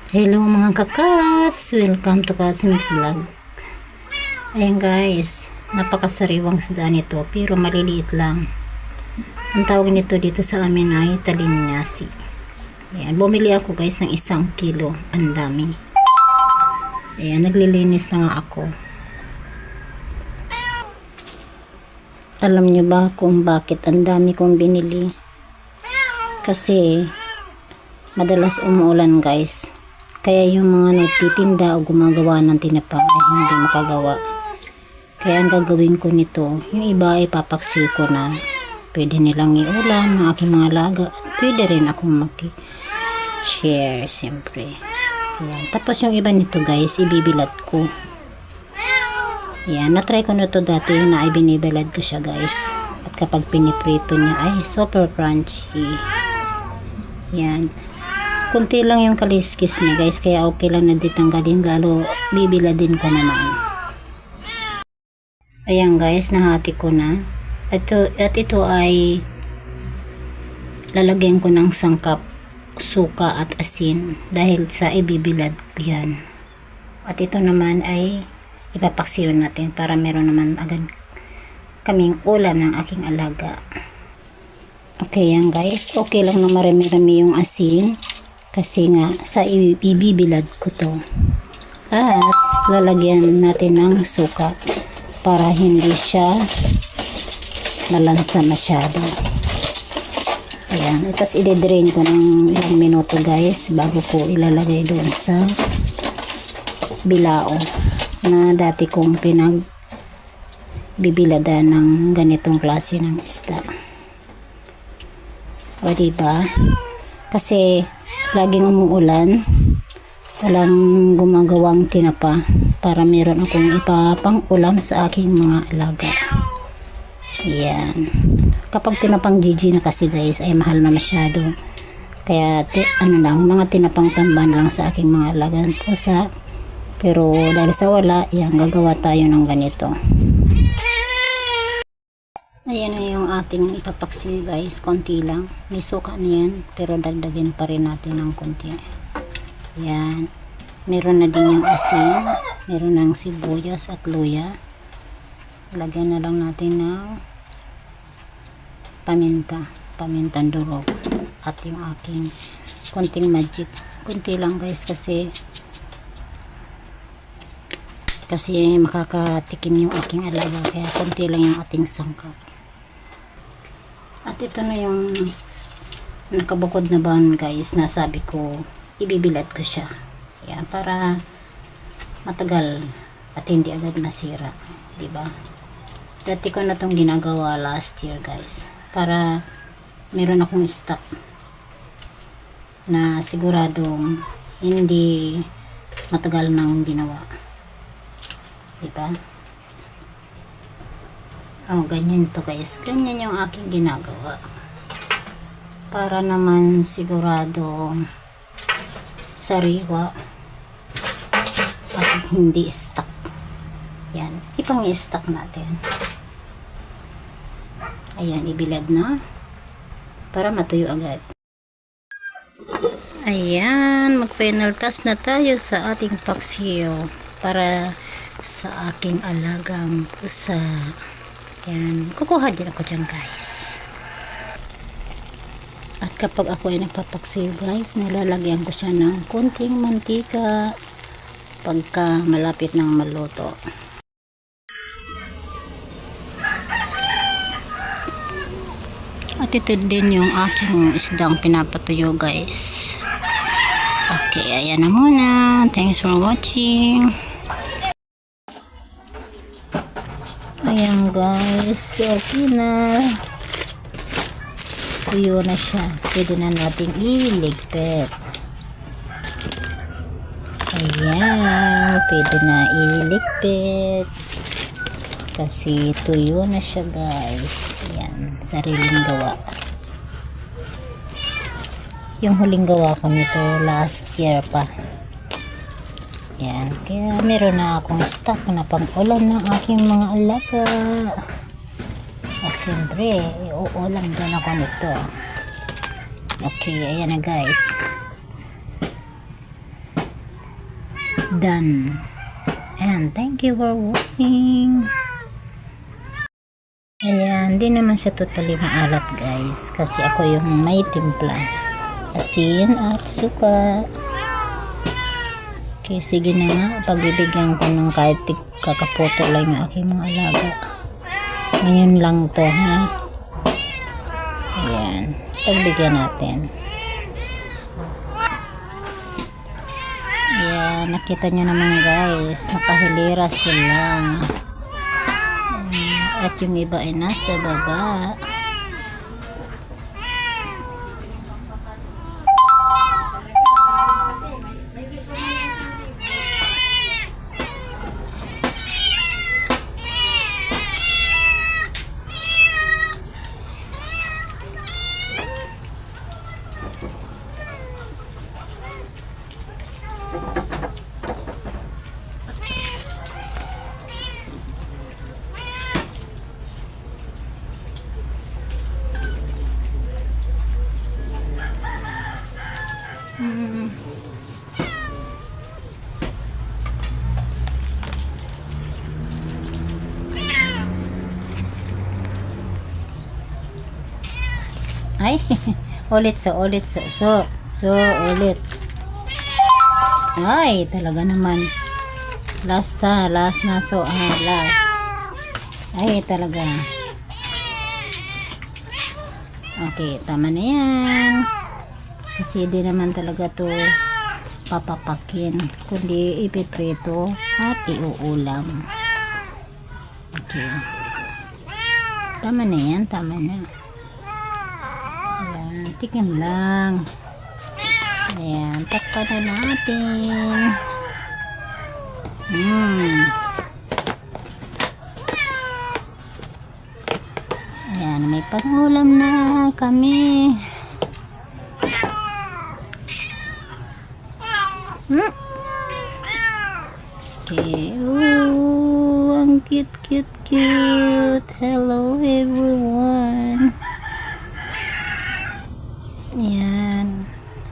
Hello mga kakas! Welcome to Kats Mix Vlog. Ayan guys, napakasariwang isda nito pero maliliit lang. Ang tawag nito dito sa amin ay talinyasi. Ayan, bumili ako guys ng 1 kilo. Ang dami. Ayan, naglilinis na nga ako. Alam nyo ba kung bakit ang dami kong binili? Kasi madalas umuulan guys. Kaya yung mga nagtitinda o gumagawa ng tinapa ay hindi makagawa. Kaya ang gagawin ko nito, yung iba ay papaksiw ko na. Pwede nilang iulam ng aking mga laga at pwede rin akong mag-share siyempre. Yan. Tapos yung iba nito guys, ibibilad ko. Yan, natry ko na to dati na ay binibilad ko siya guys. At kapag piniprito niya ay super crunchy. Yan. Kunti lang yung kaliskis niya guys, kaya okay lang na ditanggalin, lalo bibiladin ko naman. Ayan guys, nahati ko na. Ito ay lalagyan ko ng sangkap, suka at asin dahil sa ibibilad ko yan. At ito naman ay ipapaksiw natin para meron naman agad kaming ulam ng aking alaga. Okay yan guys, okay lang na marami-rami yung asin. Kasi nga, sa ibibilad ko to. At, lalagyan natin ng suka para hindi siya malansa masyado. Ayan. Tapos, i-drain ko ng ilang minuto guys bago ko ilalagay doon sa bilao na dati kong pinagbibiladan ng ganitong klase ng isda. O, diba? Kasi, laging umuulan, walang gumagawang tinapa para meron akong ipapang ulam sa aking mga alaga. Yan. Kapag tinapang GG na kasi guys ay mahal na masyado. Kaya mga tinapang tamban lang sa aking mga alaga ng pusa. Pero dahil sa wala, yan, gagawa tayo ng ganito. Ayan na yung ating ipapaksi guys, konti lang. May suka na yan, pero dagdagin pa rin natin ng konti. Ayan. Meron na din yung asin, meron ng sibuyas at luya. Lagyan na lang natin ng pamintang durog. At yung aking konting magic. Konti lang guys kasi makakatikim yung aking alaga. Kaya konti lang yung ating sangkap. At ito na yung nakabukod na ban guys, na sabi ko ibibilad ko siya. Yan, para matagal at hindi agad masira, diba? Dati ko na tong ginagawa last year guys, para meron akong stock na siguradong hindi matagal nang ginawa, diba? Oh, ganyan to guys. Ganyan yung aking ginagawa. Para naman sigurado sariwa at hindi stuck. Yan. Ipang-i-stuck natin. Ayan, ibilad na. Para matuyo agad. Ayan, mag-final task na tayo sa ating paksiyo para sa aking alagang pusa. Yan, kukuha din ako dyan guys. At kapag ako ay nagpapaksiw guys, nilalagyan ko siya ng konting mantika pagka malapit ng maluto. At ito din yung aking isdang pinapatuyo guys. Okay, ayan na muna. Thanks for watching. Ayan guys, okay na. Tuyo na siya. Pwede na natin iligpit. Ayan, pwede na iligpit. Kasi tuyo na siya guys. Ayan, sariling gawa. Yung huling gawa ko nito last year pa. Yan, kaya meron na akong stock na pang-ulam ng aking mga alaga. At siyempre, iuulam din ako nito. Okay, ayan na guys. done. And thank you for watching. Ayan, di naman siya totally maalat guys, kasi ako yung may timpla, asin at suka. Okay, sige na nga, pagbibigyan ko ng kahit kakapoto lang yung aking mga alaga. Ngayon lang to, ha. Ayan, pagbigyan natin. Ayan, nakita nyo naman guys, nakahilira sila. At yung iba ay nasa baba. Ay, ulit ulit. Ay, talaga naman. Last na, last. Ay, talaga. Okay, tama na yan. Kasi di naman talaga to papapakin, kundi ipiprito at iuulam. Okay. Tama na yan, tama na. Ayan, tikim lang. Ayan, takpan na natin. Ayan, may pangulam na kami. Okay. Ooh, ang cute. Hello everyone. Ayan.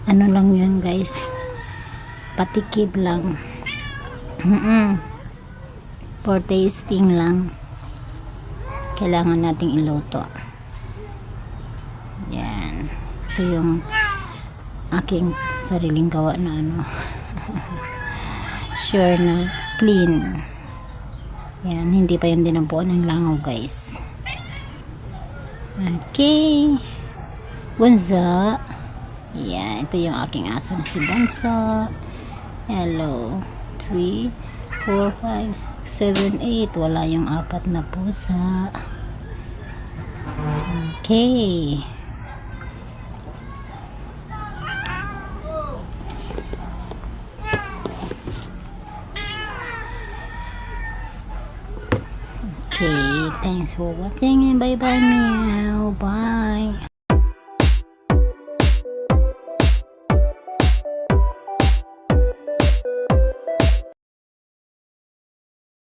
Ano lang yun guys. Patikid lang. For tasting lang. Kailangan nating iluto. Ayan. Ito yung aking sariling gawa na ano. Sure na clean. Yan, hindi pa yung dinampuan ng langaw guys. Okay. Bunso. Yan, ito yung aking aso na si Bunso. Hello. 3, 4, 5, 6, 7, 8. Wala yung 4 na pusa. Okay. Okay, thanks for watching and bye bye meow. Bye.